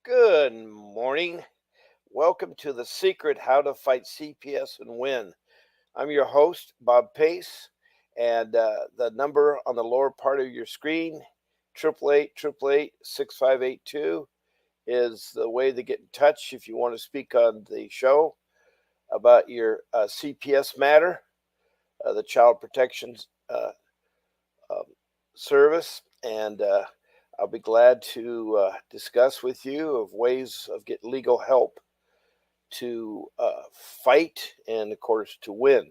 Good morning. Welcome to The Secret How to Fight CPS and Win. I'm your host, Bob Pace, and the number on the lower part of your screen, 888 is the way to get in touch if you want to speak on the show about your CPS matter, the Child Protection uh, um, Service. And I'll be glad to discuss with you of ways of getting legal help to fight and, of course, to win.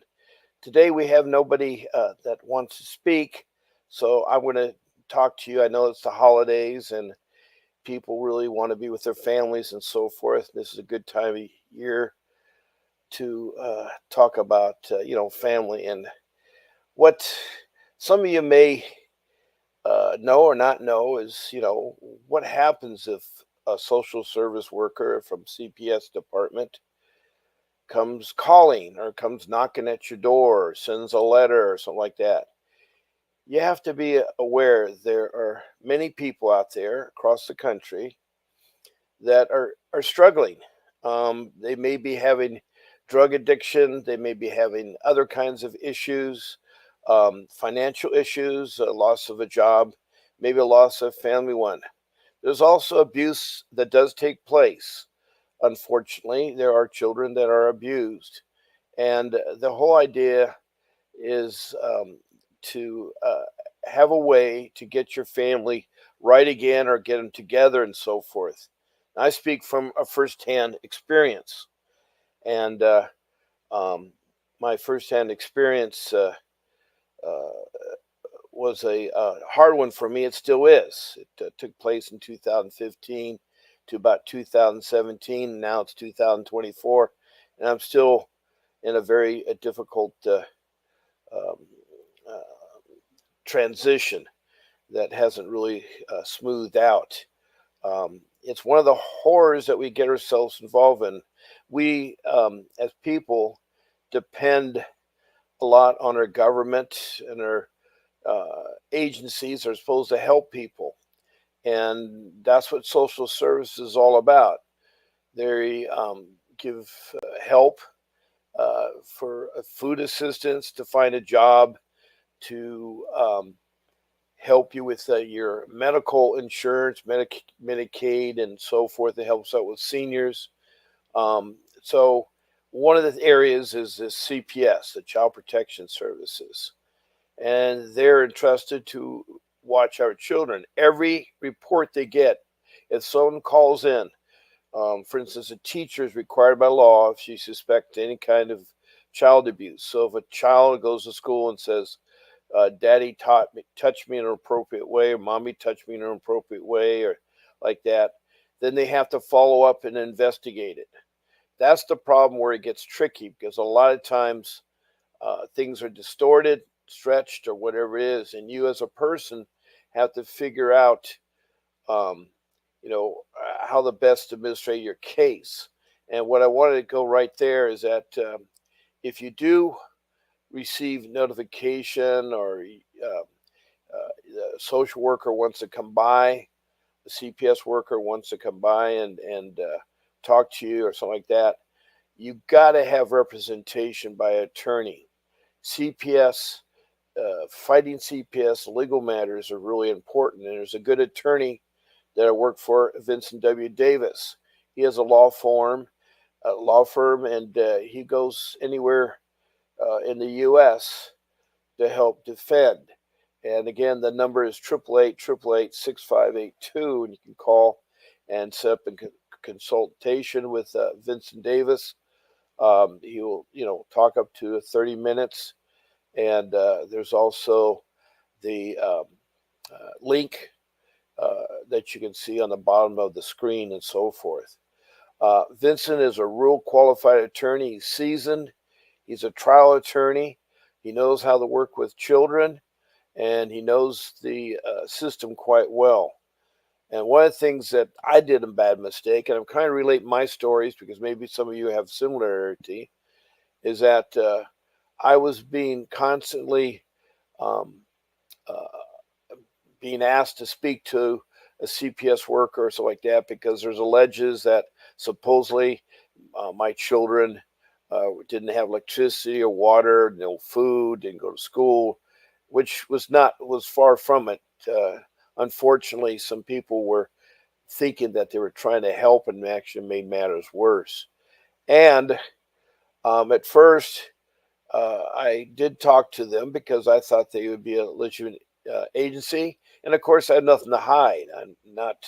Today we have nobody that wants to speak, so I'm going to talk to you. I know it's the holidays and people really want to be with their families and so forth. This is a good time of year to talk about, family and what some of you may know or not know is, what happens if a social service worker from CPS department comes calling or comes knocking at your door or sends a letter or something like that. You have to be aware there are many people out there across the country that are struggling. They may be having drug addiction, they may be having other kinds of issues, financial issues, a loss of a job, maybe a loss of family one. There's also abuse that does take place. Unfortunately, there are children that are abused. And the whole idea is to have a way to get your family right again or get them together and so forth. I speak from a firsthand experience. And um, my firsthand experience uh, was a hard one for me. It still is. It took place in 2015 to about 2017. And now it's 2024. And I'm still in a very difficult um, uh, transition that hasn't really smoothed out. It's one of the horrors that we get ourselves involved in. We, as people, depend a lot on our government and our agencies are supposed to help people. And that's what social service is all about. They give help for food assistance to find a job, to help you with your medical insurance, Medicaid, and so forth. It helps out with seniors. So one of the areas is the CPS, the Child Protection Services, and they're entrusted to watch our children. Every report they get, if someone calls in, for instance, a teacher is required by law if she suspects any kind of child abuse. So if a child goes to school and says, "Daddy touched me in an appropriate way," or "Mommy touched me in an appropriate way," or like that, then they have to follow up and investigate it. That's the problem where it gets tricky because a lot of times things are distorted, stretched, or whatever it is, and you as a person have to figure out, um, how the best to administrate your case. And what I wanted to go right there is that if you do receive notification or the social worker wants to come by, the CPS worker wants to come by and talk to you or something like that, you got to have representation by an attorney. CPS, fighting CPS legal matters are really important. And there's a good attorney that I work for, Vincent W. Davis. He has a law firm, and he goes anywhere in the U.S. to help defend. And again, the number is 888 and you can call and set up a consultation with Vincent Davis. He will, talk up to 30 minutes. And there's also the link that you can see on the bottom of the screen and so forth. Vincent is a real qualified attorney. He's seasoned. He's a trial attorney. He knows how to work with children, and he knows the system quite well. And one of the things that I did a bad mistake, and I'm kind of relate my stories because maybe some of you have similarity, is that I was being constantly um, uh, being asked to speak to a CPS worker or something like that, because there's alleges that supposedly my children didn't have electricity or water, no food, didn't go to school, which was far from it. Unfortunately, some people were thinking that they were trying to help and actually made matters worse. And at first, I did talk to them because I thought they would be a legitimate agency, and of course, I had nothing to hide. I'm not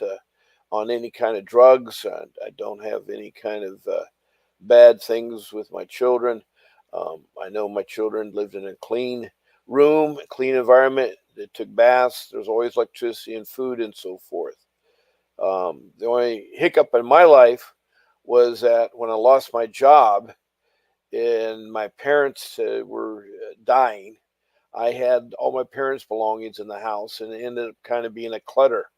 on any kind of drugs. I don't have any kind of bad things with my children. I know my children lived in a clean room, a clean environment. They took baths. There's always electricity and food and so forth. The only hiccup in my life was that when I lost my job and my parents were dying, I had all my parents' belongings in the house, and it ended up kind of being a clutter.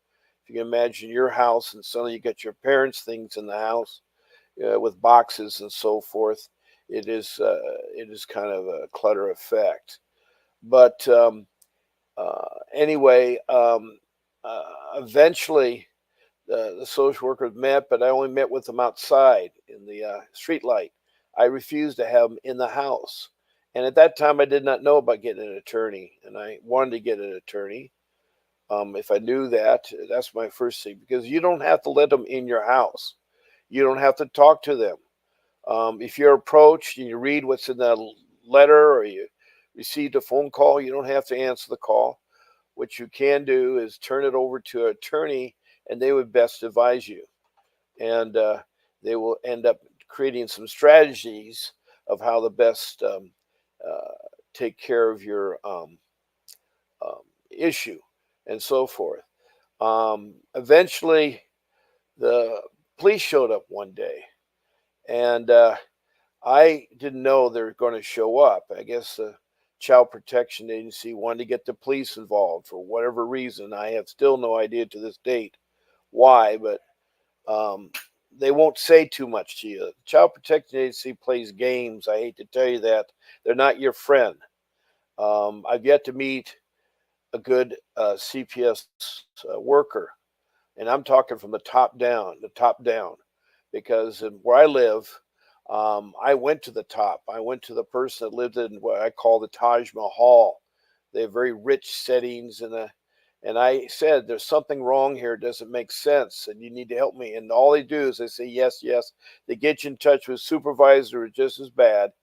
If you can imagine your house, and suddenly you got your parents' things in the house with boxes and so forth, it is kind of a clutter effect. But anyway, eventually the social workers met, but I only met with them outside in the street light. I refused to have them in the house. And at that time, I did not know about getting an attorney, and I wanted to get an attorney. If I knew that, that's my first thing, because you don't have to let them in your house. You don't have to talk to them. If you're approached and you read what's in that letter, or you received a phone call, you don't have to answer the call. What you can do is turn it over to an attorney, and they would best advise you. And they will end up creating some strategies of how to best uh, take care of your um, issue and so forth. Eventually, the police showed up one day, and I didn't know they were going to show up. I guess the Child Protection Agency wanted to get the police involved for whatever reason. I have still no idea to this date why, but um, they won't say too much to you. The Child Protection Agency plays games. I hate to tell you that. They're not your friend. I've yet to meet a good CPS worker, and I'm talking from the top down, because where I live, I went to the top. I went to the person that lived in what I call the Taj Mahal. They have very rich settings, and I said, "There's something wrong here. It doesn't make sense, and you need to help me." And all they do is they say, "Yes, yes." They get you in touch with supervisors who are just as bad,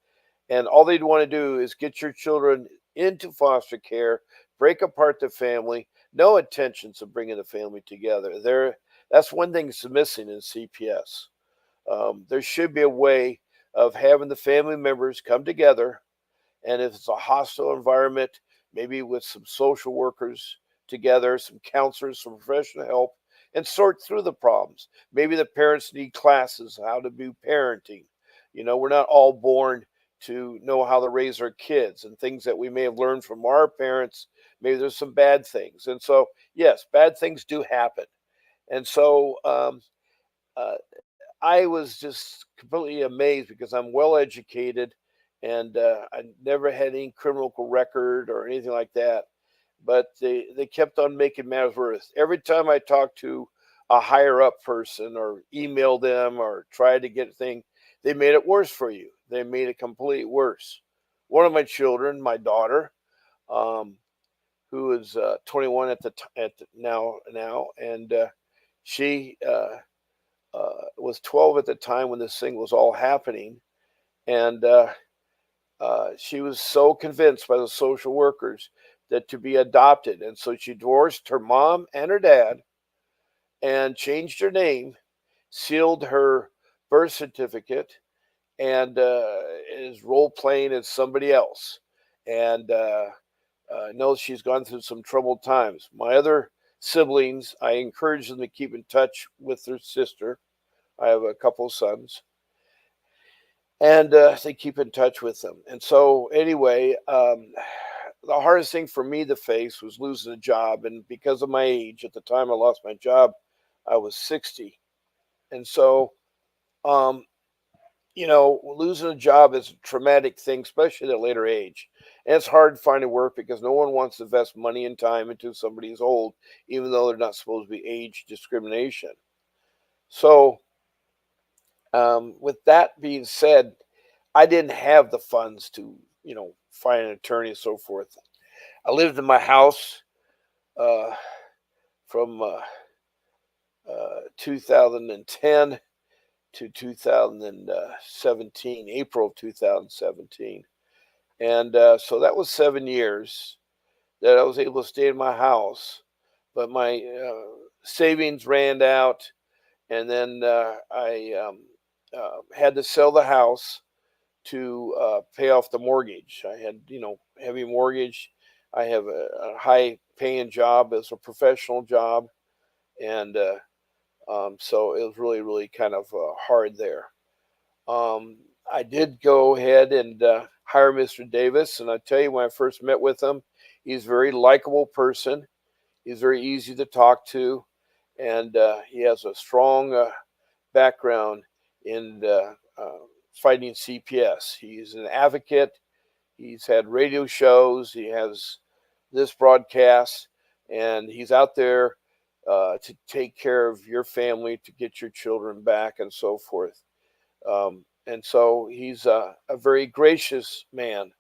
and all they'd want to do is get your children into foster care, break apart the family. No intentions of bringing the family together. That's one thing that's missing in CPS. There should be a way of having the family members come together, and if it's a hostile environment, maybe with some social workers together, some counselors, some professional help, and sort through the problems. Maybe the parents need classes how to do parenting. We're not all born to know how to raise our kids, and things that we may have learned from our parents. Maybe there's some bad things. And so, yes, bad things do happen. And so, uh, I was just completely amazed, because I'm well educated, and I never had any criminal record or anything like that. But they kept on making matters worse. Every time I talked to a higher up person or emailed them or tried to get a thing, they made it worse for you. They made it completely worse. One of my children, my daughter, um, who is 21 now, and she was 12 at the time when this thing was all happening, and she was so convinced by the social workers that to be adopted, and so she divorced her mom and her dad, and changed her name, sealed her birth certificate, and is role playing as somebody else. And I know she's gone through some troubled times. My other siblings, I encourage them to keep in touch with their sister. I have a couple of sons, and they keep in touch with them. And so, anyway, the hardest thing for me to face was losing a job, and because of my age, at the time I lost my job, I was 60, and so, um, losing a job is a traumatic thing, especially at a later age. And it's hard finding work because no one wants to invest money and time into somebody who's old, even though they're not supposed to be age discrimination. So, with that being said, I didn't have the funds to, find an attorney and so forth. I lived in my house uh, from 2010 to 2017, April of 2017. And so that was 7 years that I was able to stay in my house. But my savings ran out, and then I had to sell the house to pay off the mortgage. I had, heavy mortgage. I have a high paying job as a professional job. And so it was really, really kind of hard there. Um, I did go ahead and hire Mr. Davis. And I tell you, when I first met with him, he's a very likable person. He's very easy to talk to. And he has a strong background in fighting CPS. He's an advocate. He's had radio shows. He has this broadcast, and he's out there to take care of your family, to get your children back, and so forth. And so he's a very gracious man.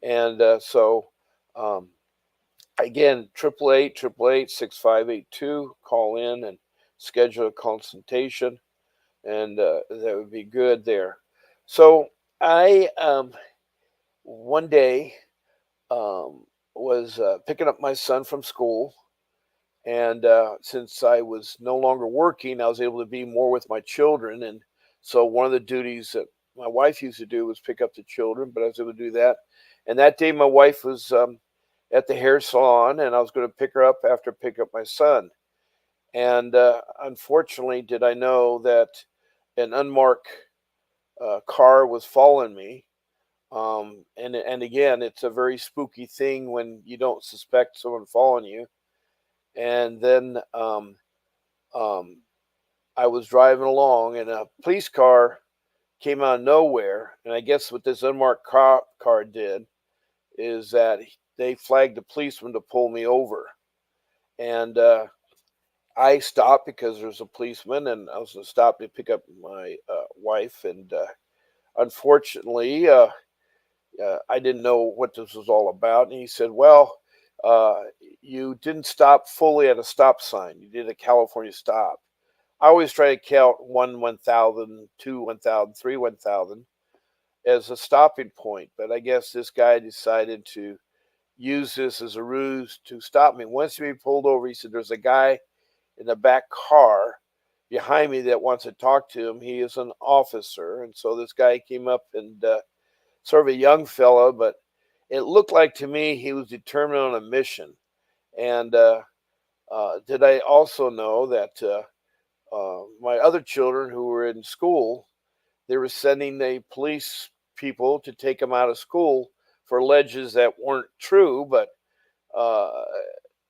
And so, um, again, 888-888-6582, call in and schedule a consultation, and that would be good there. So I one day was picking up my son from school, and since I was no longer working, I was able to be more with my children. And so one of the duties that my wife used to do was pick up the children, but I was able to do that. And that day, my wife was at the hair salon, and I was going to pick her up after pick up my son. And unfortunately, did I know that an unmarked car was following me. And again, it's a very spooky thing when you don't suspect someone following you. And then um, I was driving along, and a police car came out of nowhere. And I guess what this unmarked car did is that they flagged a policeman to pull me over. And I stopped because there's a policeman, and I was going to stop to pick up my wife. And unfortunately, I didn't know what this was all about. And he said, "Well, uh, you didn't stop fully at a stop sign. You did a California stop." I always try to count 1,000, 2, 1,000, 3, 1,000 as a stopping point. But I guess this guy decided to use this as a ruse to stop me. Once he pulled over, he said, "There's a guy in the back car behind me that wants to talk to him. He is an officer." And so this guy came up, and sort of a young fellow, but it looked like to me he was determined on a mission. And did I also know that my other children who were in school, they were sending the police people to take them out of school for alleges that weren't true, but uh,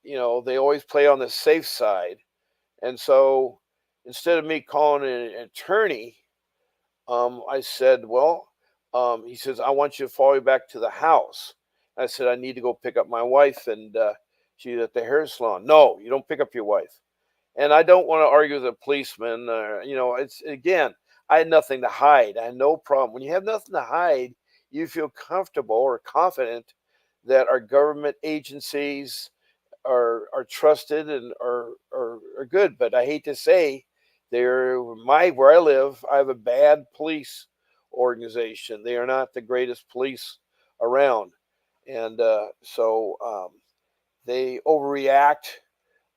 they always play on the safe side. And so instead of me calling an attorney, I said, "Well," he says, "I want you to follow me back to the house." I said, "I need to go pick up my wife, and she's at the hair salon." "No, you don't pick up your wife." And I don't want to argue with a policeman. It's again, I had nothing to hide. I had no problem. When you have nothing to hide, you feel comfortable or confident that our government agencies are trusted and are good. But I hate to say, they're where I live. I have a bad police organization. They are not the greatest police around, and so they overreact.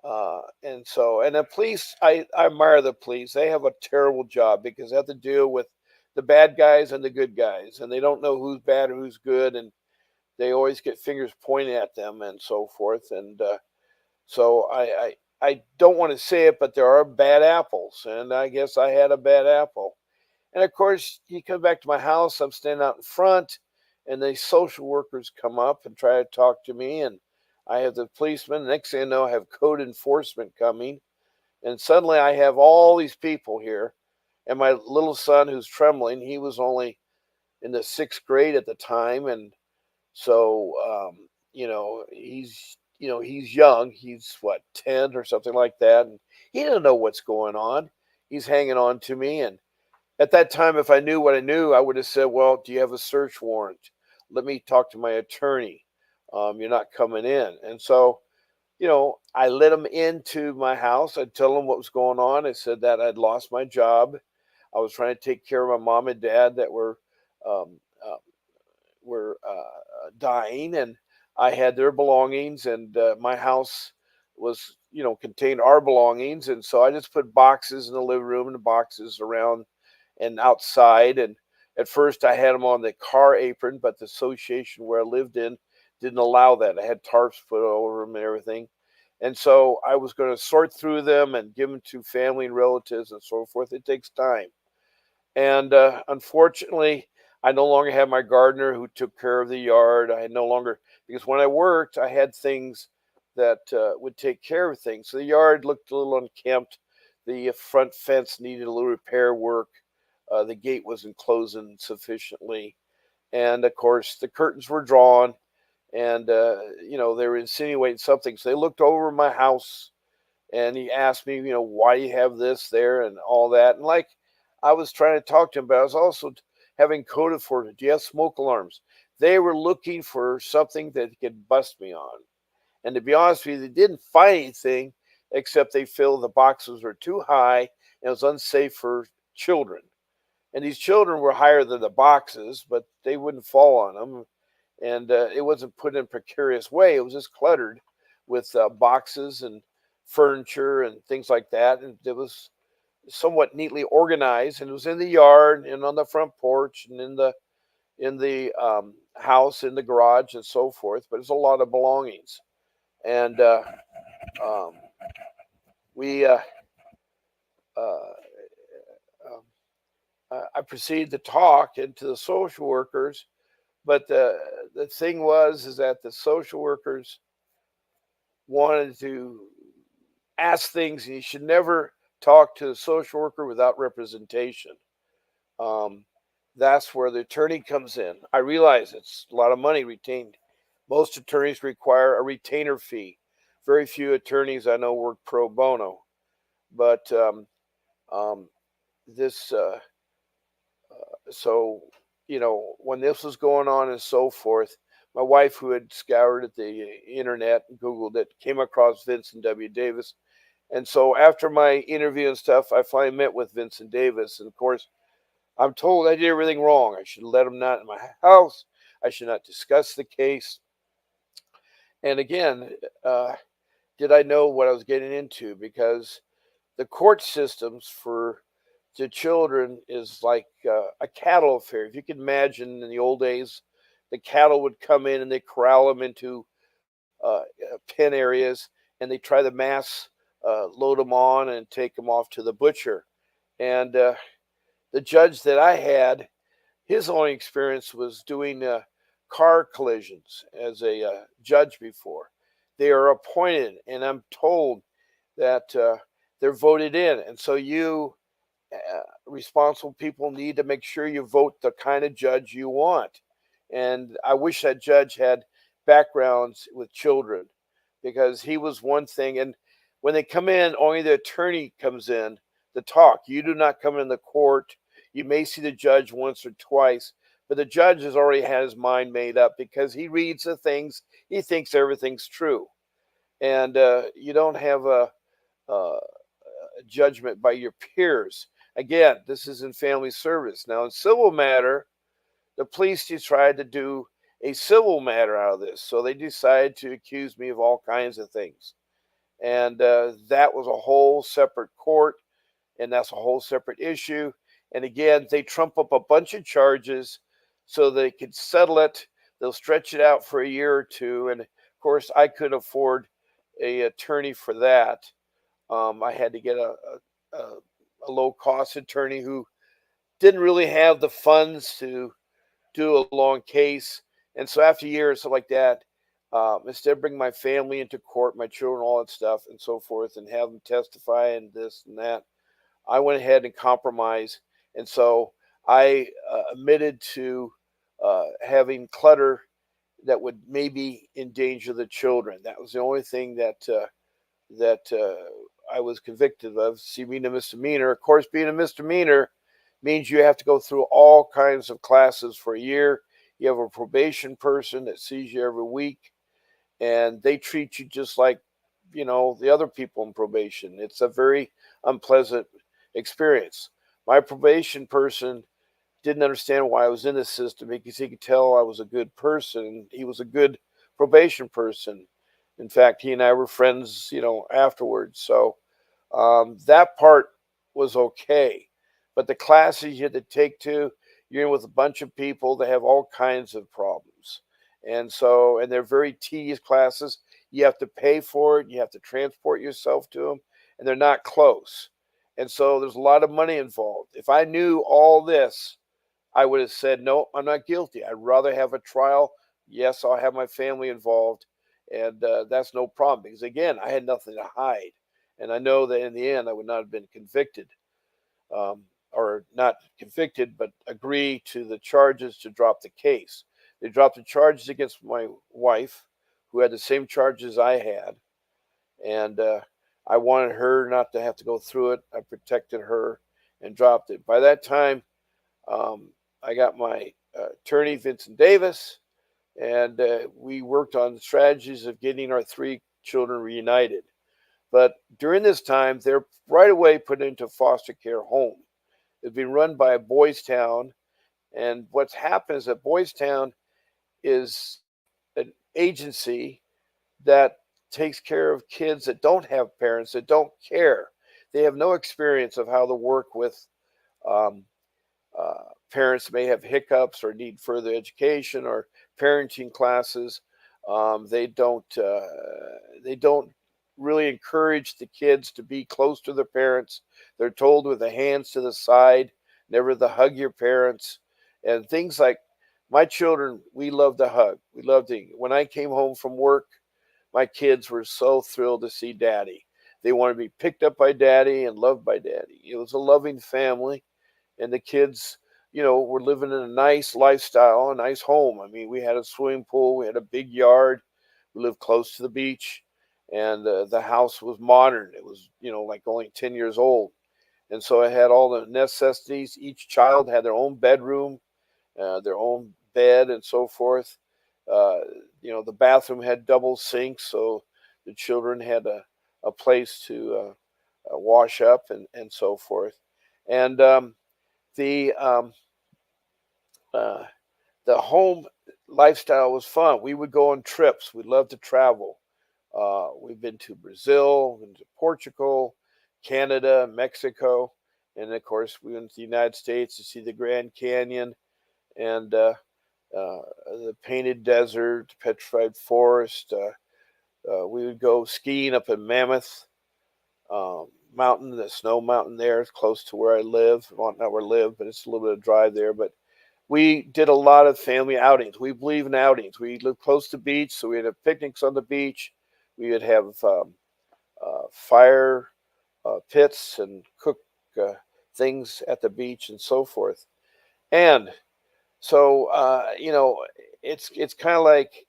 And the police, I admire the police. They have a terrible job because they have to deal with the bad guys and the good guys, and they don't know who's bad or who's good, and they always get fingers pointed at them and so forth. And so I don't want to say it, but there are bad apples, and I guess I had a bad apple. And of course, you come back to my house, I'm standing out in front, and the social workers come up and try to talk to me, and I have the policeman. Next thing I know, I have code enforcement coming, and suddenly I have all these people here, And my little son, who's trembling, he was only in the sixth grade at the time, and so he's young. He's what, 10 or something like that, and he doesn't know what's going on. He's hanging on to me, and at that time, if I knew what I knew, I would have said, "Well, do you have a search warrant? Let me talk to my attorney. You're not coming in." And so, I let him into my house. I'd tell him what was going on. I said that I'd lost my job. I was trying to take care of my mom and dad that um, uh, were dying, and I had their belongings, and my house was, contained our belongings, and so I just put boxes in the living room and boxes around and outside. And at first, I had them on the car apron, but the association where I lived in didn't allow that. I had tarps put over them and everything. And so I was going to sort through them and give them to family and relatives and so forth. It takes time. And unfortunately, I no longer had my gardener who took care of the yard. I no longer, because when I worked, I had things that would take care of things. So the yard looked a little unkempt. The front fence needed a little repair work. The gate wasn't closing sufficiently. And of course, the curtains were drawn, and they were insinuating something. So they looked over my house, and he asked me, why do you have this there and all that. And like, I was trying to talk to him, but I was also having coded for it. Do you have smoke alarms? They were looking for something that they could bust me on. And to be honest with you, they didn't find anything except they feel the boxes were too high and it was unsafe for children. And these children were higher than the boxes, but they wouldn't fall on them. And it wasn't put in a precarious way. It was just cluttered with boxes and furniture and things like that. And it was somewhat neatly organized, and it was in the yard and on the front porch and in the house, in the garage, and so forth. But it's a lot of belongings, and um, we uh, um, I proceeded to talk and to the social workers. But the thing was is that the social workers wanted to ask things, and you should never talk to the social worker without representation. Um, that's where the attorney comes in. I realize it's a lot of money retained. Most attorneys require a retainer fee. Very few attorneys I know work pro bono. But um, this, so, when this was going on and so forth, my wife, who had scoured at the internet and Googled it, came across Vincent W. Davis. And so after my interview and stuff, I finally met with Vincent Davis. And of course, I'm told I did everything wrong. I should let him not in my house. I should not discuss the case. And again, uh, did I know what I was getting into? Because the court systems for the children is like a cattle affair. If you can imagine, in the old days, the cattle would come in and they corral them into pen areas, and they try to mass load them on and take them off to the butcher. And the judge that I had, his only experience was doing car collisions as a judge before. They are appointed, and I'm told that they're voted in. And so responsible people need to make sure you vote the kind of judge you want. And I wish that judge had backgrounds with children, because he was one thing. And when they come in, only the attorney comes in to talk. You do not come in the court. You may see the judge once or twice, but the judge has already had his mind made up because he reads the things, he thinks everything's true. And you don't have a judgment by your peers. Again, this is in family service. Now, in civil matter, the police tried to do a civil matter out of this. So they decided to accuse me of all kinds of things. And that was a whole separate court, and that's a whole separate issue. And again, they trump up a bunch of charges so they could settle it. They'll stretch it out for a year or two. And of course, I couldn't afford a attorney for that. I had to get a low cost attorney who didn't really have the funds to do a long case. And so after years, stuff like that, instead of bringing my family into court, my children, all that stuff, and so forth, and have them testify and this and that, I went ahead and compromised, and so I admitted to having clutter that would maybe endanger the children. That was the only thing that I was convicted of. See, being a misdemeanor. Of course, being a misdemeanor means you have to go through all kinds of classes for a year. You have a probation person that sees you every week, and they treat you just like, the other people in probation. It's a very unpleasant experience. My probation person didn't understand why I was in the system because he could tell I was a good person. He was a good probation person. In fact, he and I were friends, afterwards. So that part was okay. But the classes you had to take you're in with a bunch of people that have all kinds of problems. And they're very tedious classes. You have to pay for it. You have to transport yourself to them, and they're not close. And so there's a lot of money involved. If I knew all this, I would have said, no, I'm not guilty. I'd rather have a trial. Yes, I'll have my family involved. And that's no problem because, again, I had nothing to hide. And I know that in the end, I would not have been convicted, or not convicted, but agree to the charges to drop the case. They dropped the charges against my wife, who had the same charges I had. And I wanted her not to have to go through it. I protected her and dropped it. By that time, I got my attorney, Vincent Davis, and we worked on the strategies of getting our three children reunited. But during this time, they're right away put into a foster care home. It's been run by a Boys Town, and what's happened is that Boys Town is an agency that takes care of kids that don't have parents, that don't care. They have no experience of how to work with um, parents may have hiccups or need further education or parenting classes. They don't really encourage the kids to be close to their parents. They're told with the hands to the side, never to hug your parents, and things like my children. We love to hug. We love to. When I came home from work, my kids were so thrilled to see Daddy. They wanted to be picked up by Daddy and loved by Daddy. It was a loving family, and the kids, were living in a nice lifestyle, a nice home. I mean, we had a swimming pool, we had a big yard, we lived close to the beach, and the house was modern. It was, like only 10 years old. And so it had all the necessities. Each child had their own bedroom, their own bed, and so forth. Uh, the bathroom had double sinks, so the children had a place to wash up and so forth. And the uh, the home lifestyle was fun. We would go on trips. We loved to travel. We've been to Brazil, been to Portugal, Canada, Mexico, and of course we went to the United States to see the Grand Canyon and the Painted Desert, Petrified Forest. We would go skiing up in Mammoth Mountain, the snow mountain there. It's close to where I live. Well, not where I live, but it's a little bit of drive there. But we did a lot of family outings. We believe in outings. We live close to the beach, so we'd have picnics on the beach. We would have fire pits and cook uh, things at the beach and so forth. And so, it's kind of like,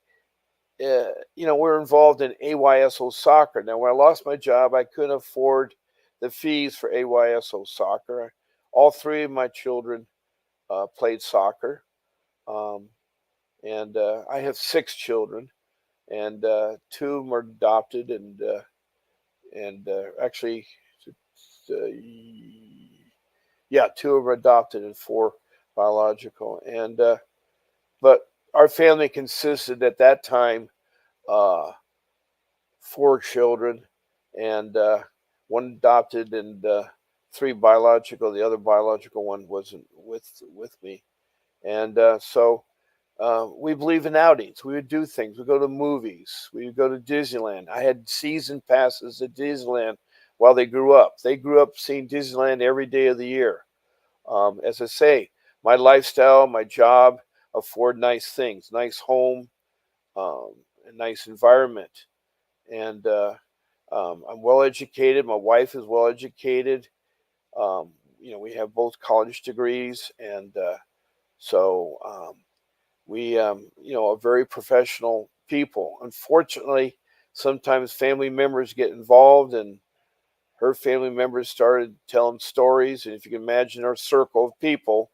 we're involved in AYSO soccer. Now, when I lost my job, I couldn't afford the fees for AYSO soccer. All three of my children played soccer. Um, and I have six children, and two of them are adopted, and actually, uh, yeah, two of them are adopted and four biological. And but our family consisted at that time uh, four children, and one adopted and three biological. The other biological one wasn't with me, and so we believe in outings. We would do things. We go to movies. We would go to Disneyland. I had season passes at Disneyland while they grew up. They grew up seeing Disneyland every day of the year. As I say, my lifestyle, my job afford nice things, nice home, um, a nice environment, and I'm well educated. My wife is well educated. We have both college degrees, and so we are very professional people. Unfortunately, sometimes family members get involved, and her family members started telling stories. And if you can imagine our circle of people,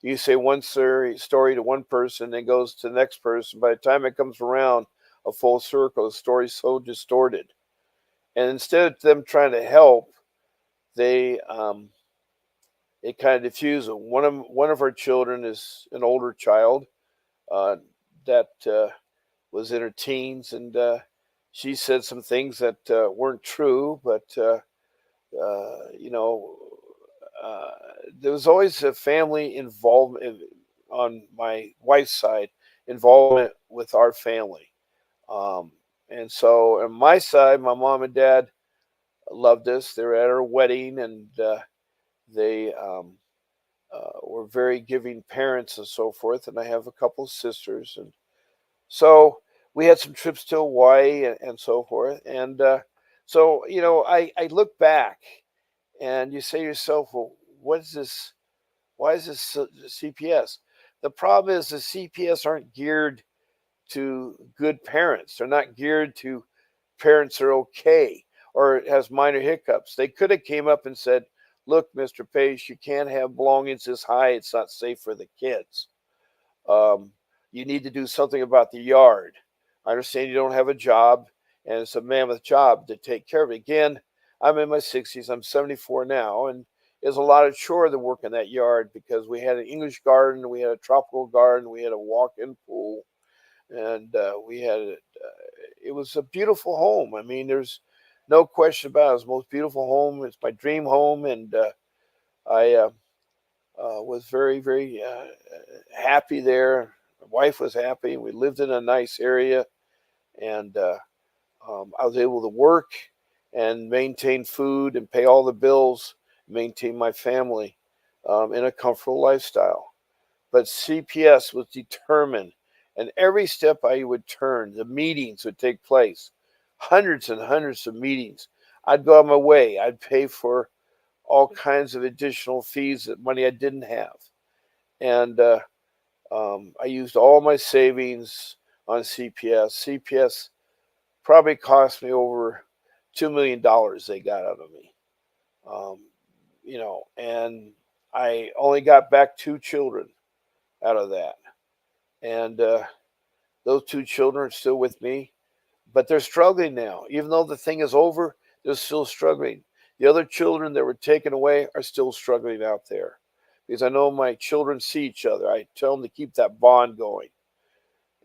you say one story to one person, then goes to the next person. By the time it comes around a full circle, the story's so distorted. And instead of them trying to help, they it kind of diffuse it. One of our children is an older child uh, that was in her teens, and she said some things that weren't true, but uh, you know, uh, there was always a family involvement on my wife's side, involvement with our family. Um, and so on my side, my mom and dad loved us. They were at our wedding, and they were very giving parents and so forth. And I have a couple of sisters, and so we had some trips to Hawaii and so forth. And so, I look back and you say to yourself, well, what is this? Why is this CPS? The problem is the CPS aren't geared to good parents. They're not geared to parents that are okay or it has minor hiccups. They could have came up and said, look, Mr. Pace, you can't have belongings this high. It's not safe for the kids. Um, you need to do something about the yard. I understand you don't have a job, and it's a mammoth job to take care of it. Again, I'm in my 60s. I'm 74 now, and there's a lot of chore to work in that yard because we had an English garden, we had a tropical garden, we had a walk-in pool, and it was a beautiful home. I mean, there's no question about it. It was the most beautiful home. It's my dream home, and I was very, very happy there. My wife was happy. We lived in a nice area, and I was able to work and maintain food and pay all the bills, maintain my family in a comfortable lifestyle. But CPS was determined, and every step I would turn, the meetings would take place, hundreds and hundreds of meetings. I'd go on my way. I'd pay for all kinds of additional fees that money I didn't have. And I used all my savings on CPS. CPS probably cost me over $2 million they got out of me. Um, and I only got back two children out of that. And those two children are still with me, but they're struggling now. Even though the thing is over, they're still struggling. The other children that were taken away are still struggling out there because I know my children see each other. I tell them to keep that bond going.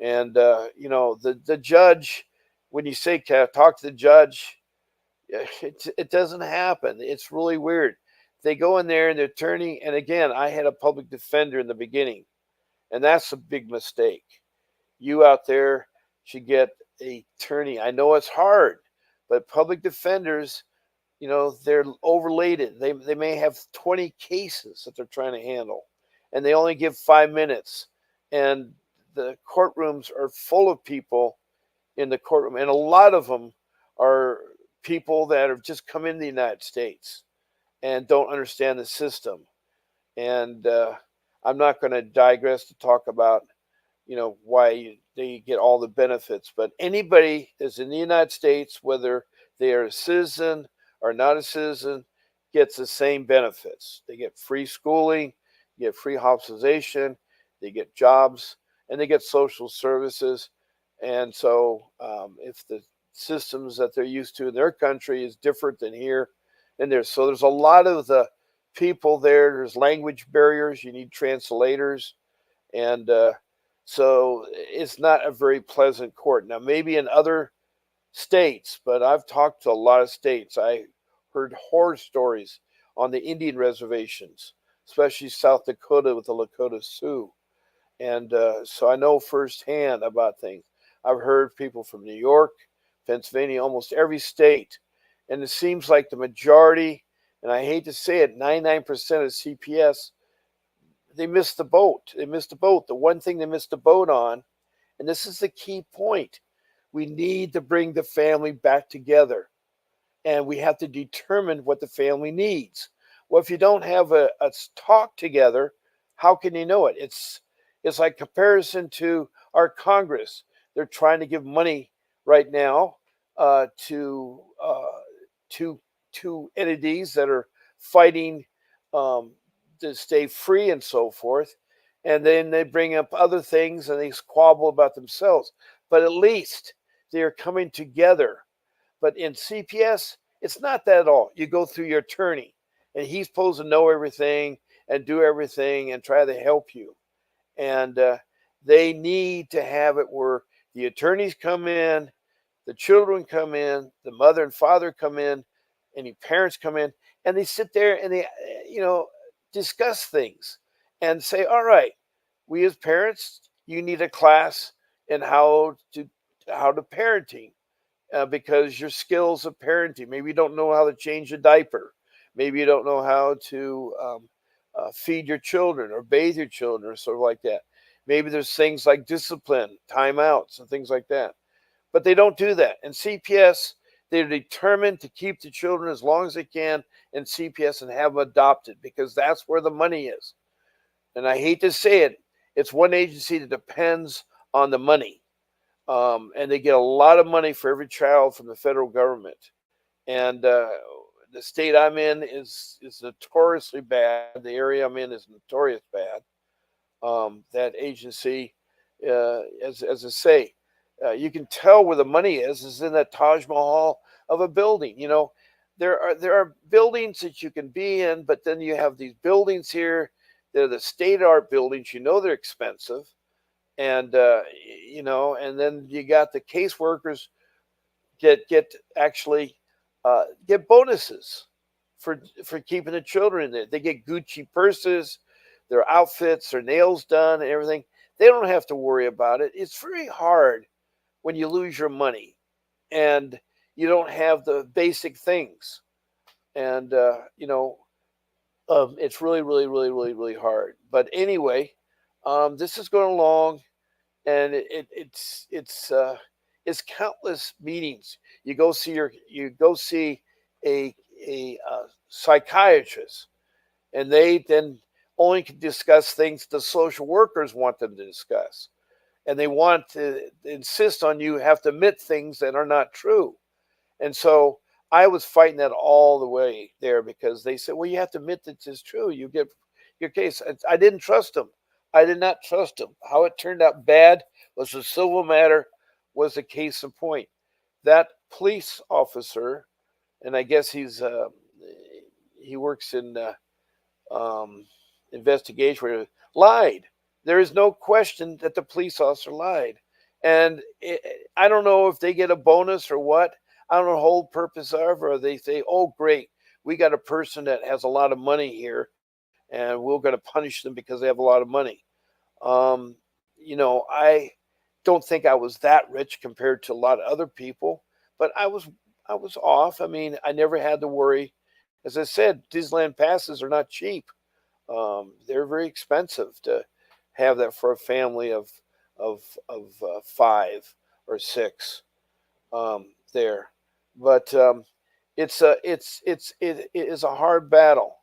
And the judge, when you say talk to the judge, it doesn't happen. It's really weird. They go in there and the attorney, and again, I had a public defender in the beginning, and that's a big mistake. You out there should get a attorney. I know it's hard, but public defenders, they're overlated. They may have 20 cases that they're trying to handle, and they only give 5 minutes. And the courtrooms are full of people in the courtroom, and a lot of them are people that have just come in the United States and don't understand the system. And I'm not going to digress to talk about why they get all the benefits. But anybody that's in the United States, whether they are a citizen or not a citizen, gets the same benefits. They get free schooling, they get free hospitalization, they get jobs, and they get social services. And so, if the systems that they're used to in their country is different than here, and there's a lot of the people there. There's language barriers. You need translators, and so it's not a very pleasant court. Now, maybe in other states, but I've talked to a lot of states. I heard horror stories on the Indian reservations, especially South Dakota with the Lakota Sioux. And so I know firsthand about things. I've heard people from New York, Pennsylvania, almost every state. And it seems like the majority, and I hate to say it, 99% of CPS, they missed the boat. They missed the boat. The one thing they missed the boat on, and this is the key point, we need to bring the family back together. And we have to determine what the family needs. Well, if you don't have a talk together, how can you know it? It's like comparison to our Congress. They're trying to give money right now to to entities that are fighting um, to stay free and so forth. And then they bring up other things and they squabble about themselves. But at least they are coming together. But in CPS, it's not that at all. You go through your attorney, and he's supposed to know everything and do everything and try to help you. And they need to have it where the attorneys come in, the children come in, the mother and father come in, any parents come in, and they sit there and they, discuss things and say, all right, we as parents, you need a class in how to parenting because your skills of parenting. Maybe you don't know how to change a diaper. Maybe you don't know how to feed your children or bathe your children or sort of like that. Maybe there's things like discipline, timeouts, and things like that. But they don't do that. In CPS, they're determined to keep the children as long as they can in CPS and have them adopted because that's where the money is. And I hate to say it, it's one agency that depends on the money. And they get a lot of money for every child from the federal government. And the state I'm in is notoriously bad. The area I'm in is notorious bad. That agency, as I say, you can tell where the money is in that Taj Mahal of a building. There are buildings that you can be in, but then you have these buildings here. They're the state art buildings. They're expensive, and and then you got the caseworkers get actually get bonuses for keeping the children in there. They get Gucci purses, their outfits, their nails done, and everything. They don't have to worry about it. It's very hard when you lose your money and you don't have the basic things, and it's really, really, really, really, really hard. But anyway, this is going along and it's countless meetings. You go see a psychiatrist, and they then only can discuss things the social workers want them to discuss, and they want to insist on you have to admit things that are not true. And so I was fighting that all the way there because they said, well, you have to admit that it's true. You get your case. I didn't trust them. I did not trust them. How it turned out bad was a civil matter, was a case in point. That police officer, and I guess he works in um, investigation, where lied. There is no question that the police officer lied. And I don't know if they get a bonus or what. I don't know the whole purpose of, or they say, oh, great, we got a person that has a lot of money here and we're going to punish them because they have a lot of money. I don't think I was that rich compared to a lot of other people, but I was off. I mean, I never had to worry. As I said, Disneyland passes are not cheap. They're very expensive to have that for a family of 5 or 6 there. But it is a hard battle.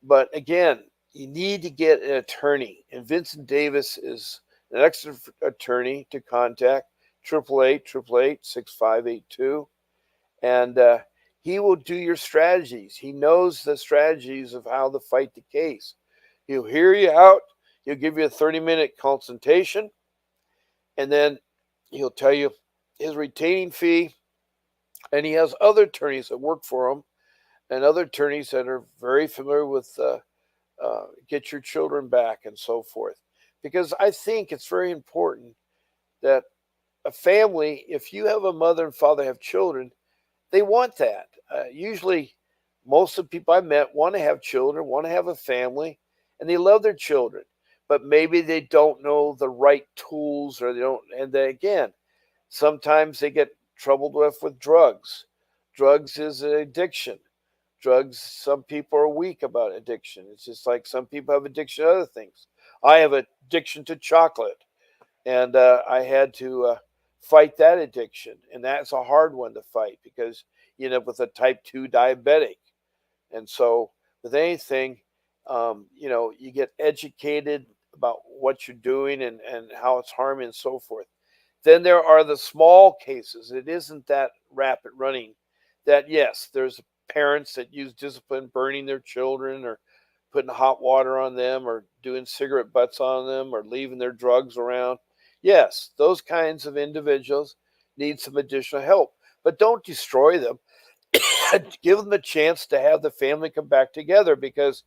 But again, you need to get an attorney, and Vincent Davis is an excellent attorney to contact. 888-888-6582, and he will do your strategies. He knows the strategies of how to fight the case. He'll hear you out. He'll give you a 30-minute consultation, and then he'll tell you his retaining fee. And he has other attorneys that work for him, and other attorneys that are very familiar with get your children back and so forth. Because I think it's very important that a family, if you have a mother and father have children, they want that. Usually, most of the people I met want to have children, want to have a family, and they love their children. But maybe they don't know the right tools, or they don't. And they, again, sometimes they get troubled with drugs. Drugs is an addiction. Drugs, some people are weak about addiction. It's just like some people have addiction to other things. I have addiction to chocolate, and I had to fight that addiction, and that's a hard one to fight because you end up with a type 2 diabetic. And so with anything, you get educated about what you're doing and how it's harming and so forth. Then there are the small cases. It isn't that rapid running. That yes, there's parents that use discipline, burning their children or putting hot water on them or doing cigarette butts on them or leaving their drugs around. Yes, those kinds of individuals need some additional help, but don't destroy them. Give them a chance to have the family come back together because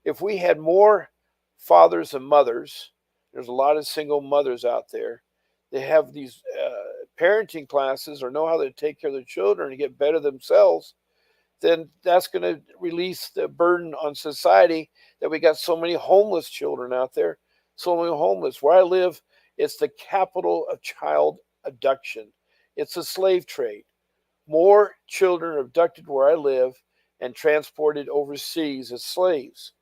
if we had more fathers and mothers, there's a lot of single mothers out there. They have these parenting classes or know how to take care of their children and get better themselves. Then that's going to release the burden on society that we got so many homeless children out there, so many homeless. Where I live, it's the capital of child abduction. It's a slave trade. More children are abducted where I live and transported overseas as slaves.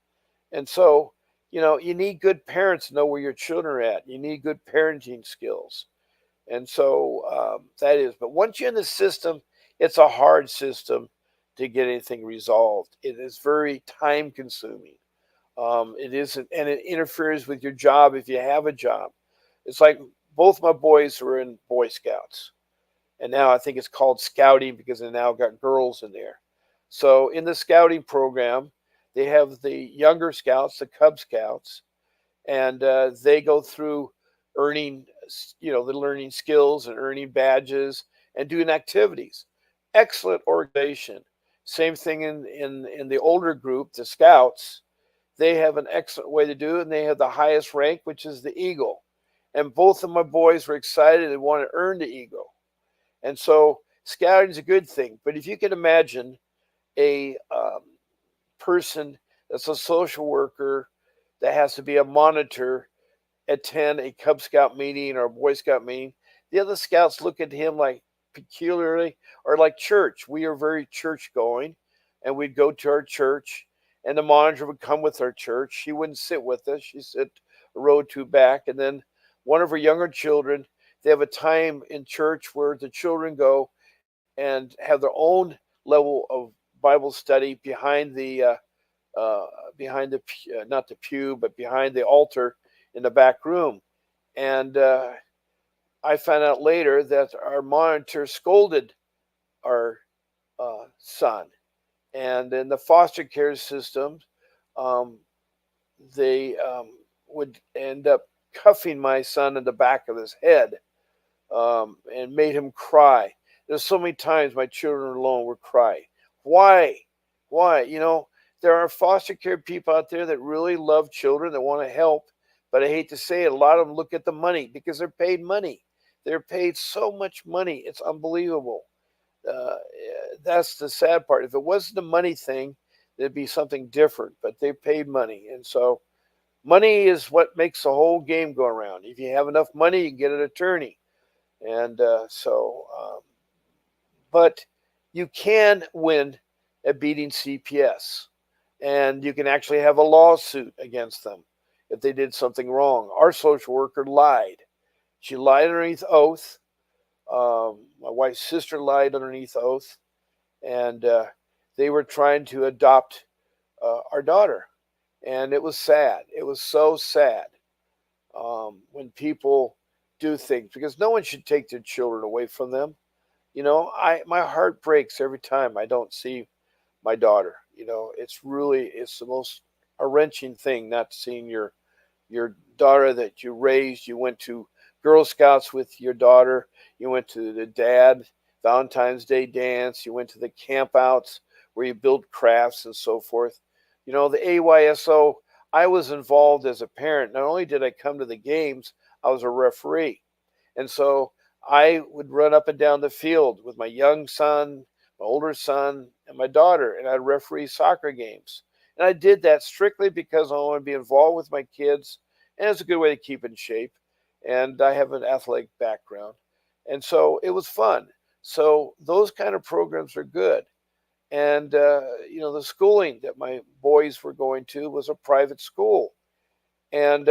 And so, you need good parents to know where your children are at. You need good parenting skills. And so that is, but once you're in the system, it's a hard system to get anything resolved. It is very time consuming. It isn't, and it interferes with your job if you have a job. It's like both my boys were in Boy Scouts, and now I think it's called scouting because they now got girls in there. So in the scouting program, they have the younger scouts, the Cub Scouts, and they go through earning, they're learning skills and earning badges and doing activities. Excellent organization. Same thing in the older group, the Scouts. They have an excellent way to do it, and they have the highest rank, which is the Eagle. And both of my boys were excited and want to earn the Eagle. And so scouting is a good thing. But if you can imagine a person that's a social worker that has to be a monitor attend a Cub Scout meeting or a Boy Scout meeting, the other scouts look at him like peculiarly or like church. We are very church going, and we'd go to our church, and the monitor would come with our church. She wouldn't sit with us, she'd sit a row or two back. And then one of her younger children, they have a time in church where the children go and have their own level of Bible study uh, behind the not the pew, but behind the altar in the back room. And I found out later that our monitor scolded our son. And in the foster care system, um, they would end up cuffing my son in the back of his head and made him cry. There's so many times my children alone would cry. Why? Why? There are foster care people out there that really love children that want to help, but I hate to say it, a lot of them look at the money because they're paid money. They're paid so much money. It's unbelievable. Uh, that's the sad part. If it wasn't a money thing, there'd be something different, but they paid money. And so money is what makes the whole game go around. If you have enough money, you can get an attorney. And but you can win at beating CPS, and you can actually have a lawsuit against them if they did something wrong. Our social worker lied. She lied underneath oath. My wife's sister lied underneath oath, and they were trying to adopt our daughter, and it was sad. It was so sad when people do things because no one should take their children away from them. My heart breaks every time I don't see my daughter. It's the most a wrenching thing not seeing your daughter that you raised. You went to Girl Scouts with your daughter. You went to the dad Valentine's Day dance. You went to the campouts where you build crafts and so forth. The AYSO. I was involved as a parent. Not only did I come to the games, I was a referee. And so I would run up and down the field with my young son, my older son, and my daughter, and I'd referee soccer games. And I did that strictly because I want to be involved with my kids, and it's a good way to keep in shape. And I have an athletic background. And so it was fun. So those kind of programs are good. And, the schooling that my boys were going to was a private school. And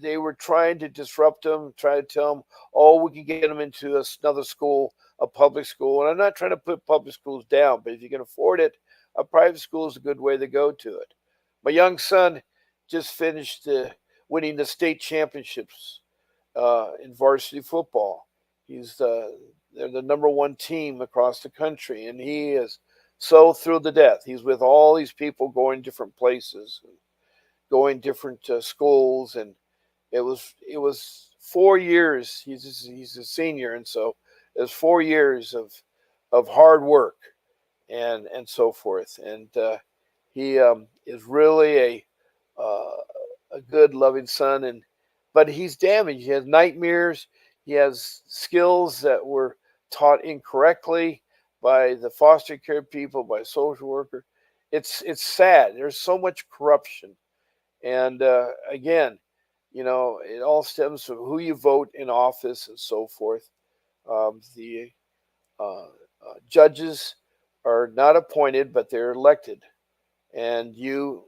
they were trying to disrupt them, trying to tell them, oh, we can get them into another school, a public school. And I'm not trying to put public schools down, but if you can afford it, a private school is a good way to go to it. My young son just finished winning the state championships in varsity football. He's they're the number one team across the country, and he is so thrilled to death. He's with all these people going different places, going different schools, and it was 4 years. He's a senior, and so it was 4 years of hard work and so forth. And he is really uh, a good, loving son, and but he's damaged. He has nightmares. He has skills that were taught incorrectly by the foster care people, by social worker. It's sad. There's so much corruption, and again, it all stems from who you vote in office and so forth. The judges are not appointed, but they're elected, and you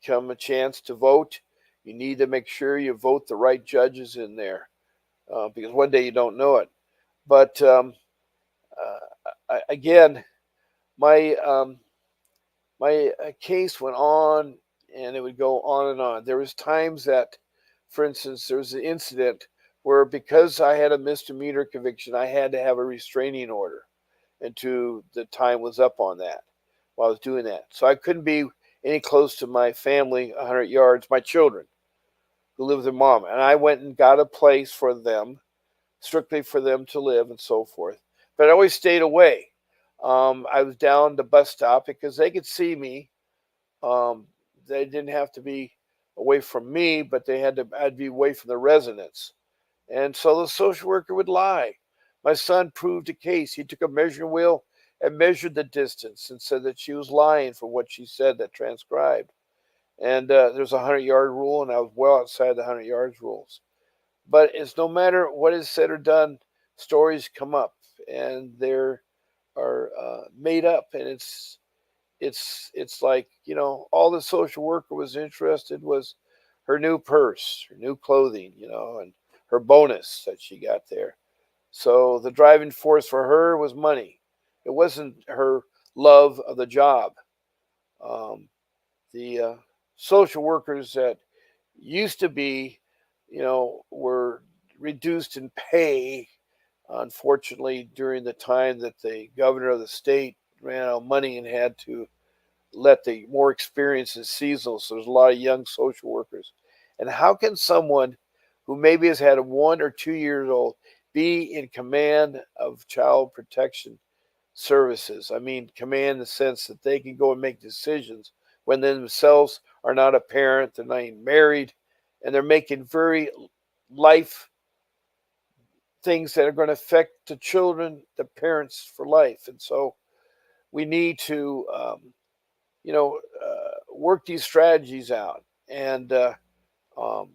come a chance to vote. You need to make sure you vote the right judges in there, because one day you don't know it. But again, my my case went on, and it would go on and on. There was times that, for instance, there was an incident where because I had a misdemeanor conviction, I had to have a restraining order until the time was up on that while I was doing that. So I couldn't be any close to my family 100 yards, my children who live with their mom. And I went and got a place for them, strictly for them to live and so forth. But I always stayed away. I was down the bus stop because they could see me. Um, they didn't have to be away from me, but I'd be away from the residents. And so the social worker would lie. My son proved a case. He took a measuring wheel and measured the distance and said that she was lying for what she said that transcribed. And there's a 100-yard rule, and I was well outside the 100 yards rules. But it's no matter what is said or done, stories come up, and they're are made up, and it's like all the social worker was interested was her new purse, her new clothing, and her bonus that she got there. So the driving force for her was money. It wasn't her love of the job. Um, the social workers that used to be, were reduced in pay, unfortunately, during the time that the governor of the state ran out of money and had to let the more experienced seasonal. So there's a lot of young social workers. And how can someone who maybe has had a 1 or 2 years old be in command of child protection services? I mean, command in the sense that they can go and make decisions when they themselves are not a parent, they're not even married, and they're making very life things that are going to affect the children, the parents for life. And so we need to, work these strategies out. And, um,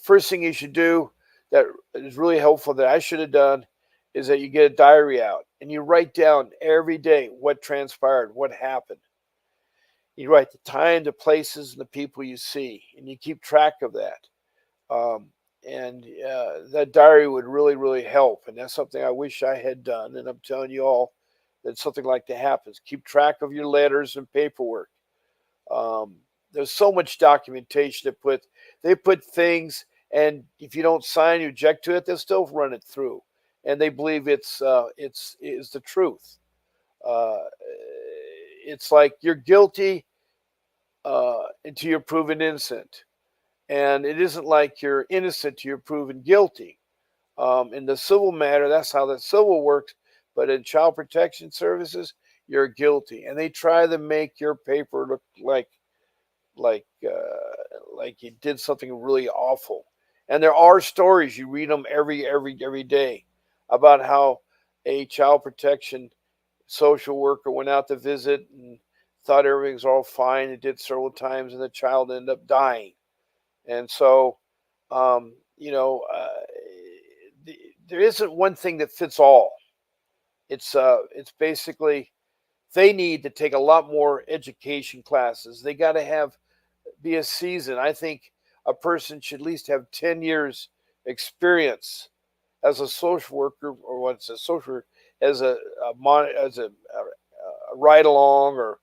first thing you should do that is really helpful that I should have done is that you get a diary out and you write down every day what transpired, what happened. You write the time, the places, and the people you see, and you keep track of that. Um, and that diary would really, really help. And that's something I wish I had done. And I'm telling you all that something like that happens. Keep track of your letters and paperwork. Um, there's so much documentation they put things, and if you don't sign, you object to it, they'll still run it through, and they believe it's is the truth. Uh, it's like you're guilty until you're proven innocent, and it isn't like you're innocent till you're proven guilty. In the civil matter, that's how the civil works. But in child protection services, you're guilty, and they try to make your paper look like like you did something really awful. And there are stories, you read them every day about how a child protection social worker went out to visit and thought everything was all fine. It did several times, and the child ended up dying. And so, um, you know, uh, there isn't one thing that fits all. It's basically they need to take a lot more education classes. They got to have be a season. I think a person should at least have 10 years experience as a social worker, or what's a social, as a ride along, or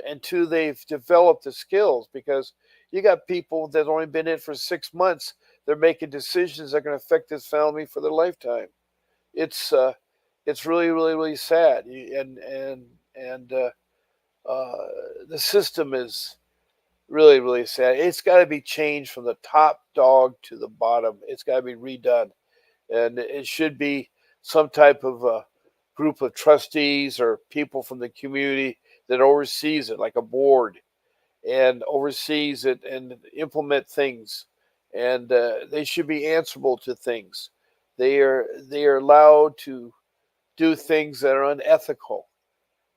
until they've developed the skills. Because you got people that only been in for 6 months, they're making decisions that are going to affect this family for their lifetime. It's it's really, really, really sad. And uh, the system is really, really sad. It's got to be changed from the top dog to the bottom. It's got to be redone, and it should be some type of group of trustees or people from the community that oversees it, like a board, and oversees it and implement things. And they should be answerable to things. They are allowed to do things that are unethical.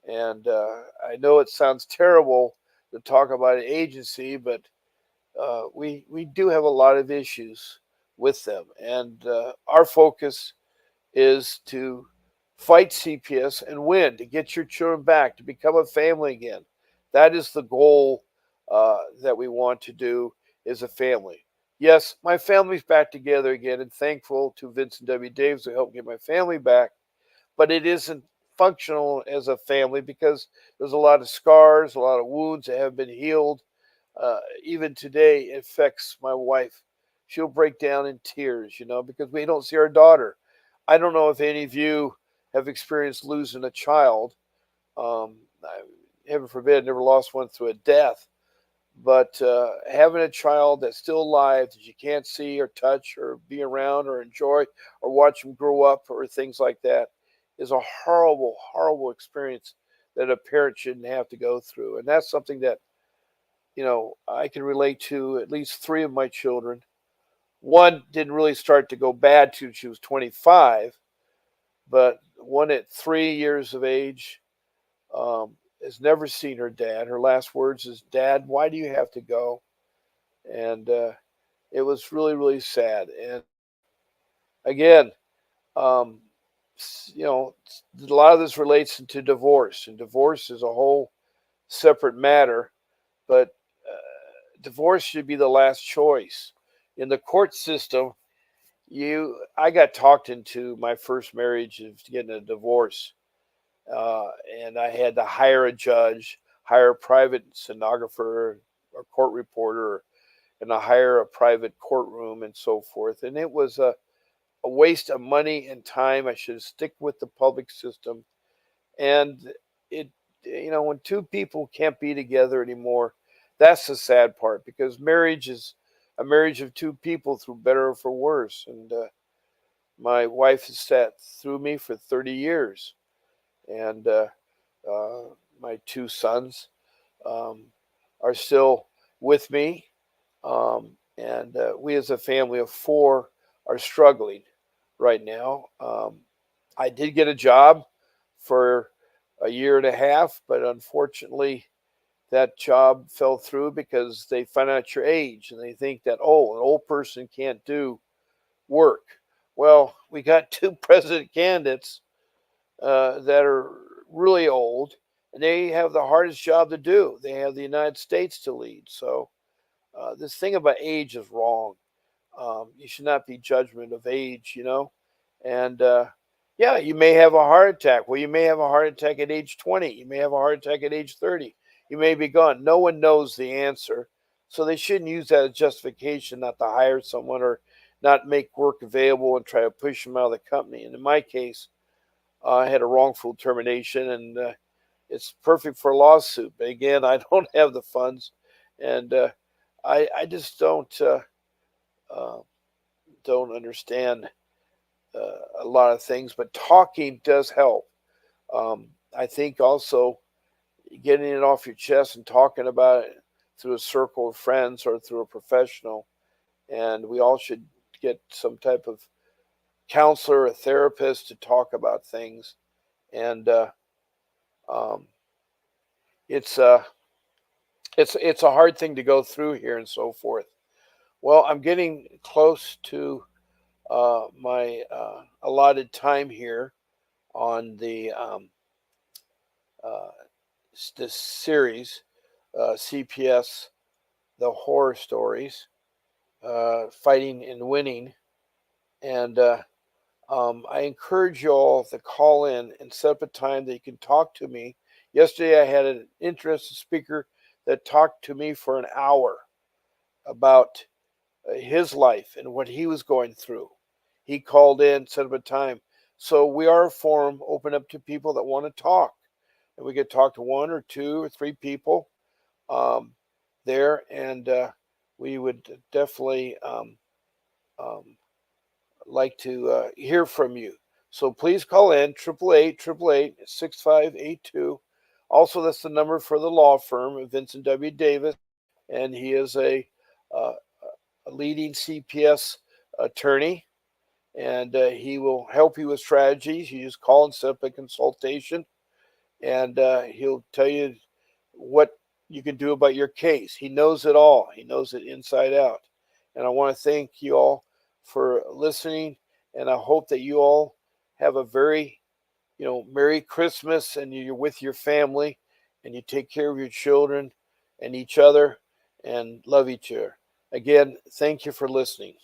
And I know it sounds terrible to talk about an agency, but we do have a lot of issues with them, and our focus is to fight CPS and win, to get your children back, to become a family again. That is the goal that we want to do as a family. Yes, my family's back together again, and thankful to Vincent W. Davis who helped get my family back, but it isn't functional as a family because there's a lot of scars, a lot of wounds that have been healed. Even today, it affects my wife. She'll break down in tears, because we don't see our daughter. I don't know if any of you have experienced losing a child. Heaven forbid, never lost one through a death. But having a child that's still alive that you can't see or touch or be around or enjoy or watch them grow up or things like that is a horrible, horrible experience that a parent shouldn't have to go through. And that's something that, I can relate to at least three of my children. One didn't really start to go bad till she was 25, but one at 3 years of age has never seen her dad. Her last words is, "Dad, why do you have to go?" And it was really, really sad. And again, um, a lot of this relates into divorce, and divorce is a whole separate matter. But divorce should be the last choice. In the court system, I got talked into my first marriage of getting a divorce, uh, and I had to hire a judge, hire a private stenographer or court reporter, and I hire a private courtroom and so forth. And it was a waste of money and time. I should stick with the public system. And it, when two people can't be together anymore, that's the sad part, because marriage is a marriage of two people, through better or for worse. And my wife has sat through me for 30 years. And uh, my two sons um, are still with me. And we, as a family of four, are struggling right now. I did get a job for a year and a half, but unfortunately, that job fell through because they find out your age and they think that, oh, an old person can't do work. Well, we got two president candidates that are really old, and they have the hardest job to do. They have the United States to lead. So this thing about age is wrong. You should not be judgment of age. And yeah, you may have a heart attack. Well, you may have a heart attack at age 20. You may have a heart attack at age 30. You may be gone. No one knows the answer. So they shouldn't use that as justification not to hire someone or not make work available and try to push them out of the company. And in my case, I had a wrongful termination, and it's perfect for a lawsuit. But again, I don't have the funds, and I just uh, don't understand a lot of things. But talking does help. I think also getting it off your chest and talking about it through a circle of friends or through a professional, and we all should get some type of counselor, a therapist to talk about things. And um, it's it's a hard thing to go through here and so forth. Well, I'm getting close to my allotted time here on the uh, this series, CPS, the horror stories, fighting and winning. And I encourage you all to call in and set up a time that you can talk to me. Yesterday, I had an interested speaker that talked to me for an hour about his life and what he was going through. He called in, set up a time. So we are a forum open up to people that want to talk. And we could talk to one or two or three people um, there, and we would definitely um, like to hear from you. So please call in 888-888-6582. Also, that's the number for the law firm, Vincent W. Davis, and he is uh, a leading CPS attorney, and he will help you with strategies. You just call and set up a consultation, and he'll tell you what you can do about your case. He knows it all. He knows it inside out. And I want to thank you all for listening, and I hope that you all have a very, Merry Christmas, and you're with your family, and you take care of your children and each other, and love each other. Again, thank you for listening.